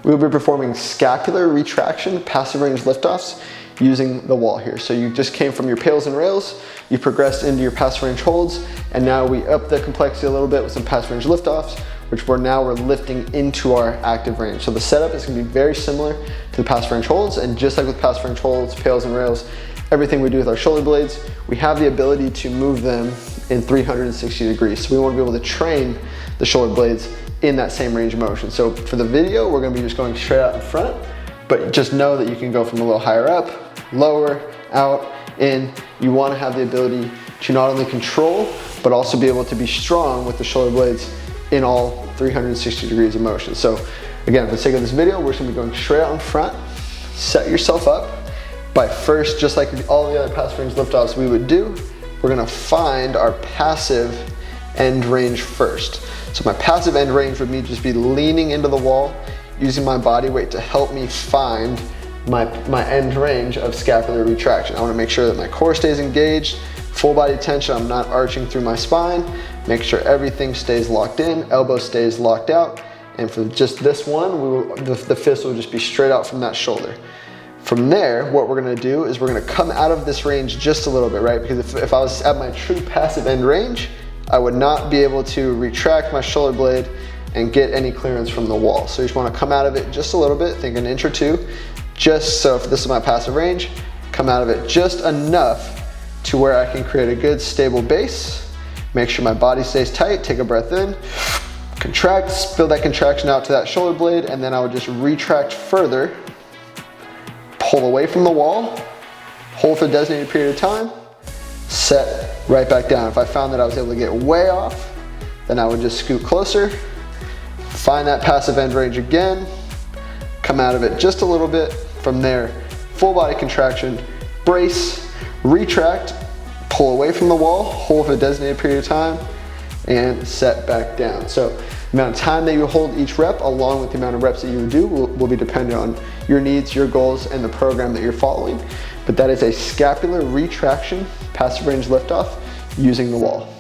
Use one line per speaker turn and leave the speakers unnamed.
we'll be performing scapular retraction, passive range liftoffs using the wall here. So you just came from your pails and rails, you progressed into your passive range holds, and now we up the complexity a little bit with some passive range liftoffs, which we're lifting into our active range. So the setup is gonna be very similar to the passive range holds, and just like with passive range holds, pails and rails, everything we do with our shoulder blades, we have the ability to move them in 360 degrees. So we wanna be able to train the shoulder blades in that same range of motion. So for the video, we're gonna be just going straight out in front, but just know that you can go from a little higher up, lower, out, in. You wanna have the ability to not only control, but also be able to be strong with the shoulder blades in all 360 degrees of motion. So again, for the sake of this video, we're just gonna be going straight out in front. Set yourself up by first, just like all the other passive range liftoffs we would do, we're gonna find our passive end range first. So my passive end range would just be leaning into the wall, using my body weight to help me find my end range of scapular retraction. I wanna make sure that my core stays engaged, full body tension, I'm not arching through my spine, make sure everything stays locked in, elbow stays locked out, and for just this one, the fist will just be straight out from that shoulder. From there, what we're gonna do is we're gonna come out of this range just a little bit, right? Because if I was at my true passive end range, I would not be able to retract my shoulder blade and get any clearance from the wall. So you just wanna come out of it just a little bit, think an inch or two, just so if this is my passive range, come out of it just enough to where I can create a good stable base, make sure my body stays tight, take a breath in, contract, feel that contraction out to that shoulder blade, and then I would just retract further, pull away from the wall, hold for a designated period of time, set right back down. If I found that I was able to get way off, then I would just scoot closer, find that passive end range again, come out of it just a little bit. From there, full body contraction, brace, retract, pull away from the wall, hold for a designated period of time, and set back down. So the amount of time that you hold each rep, along with the amount of reps that you would do, will be dependent on your needs, your goals, and the program that you're following. But that is a scapular retraction, passive range liftoff using the wall.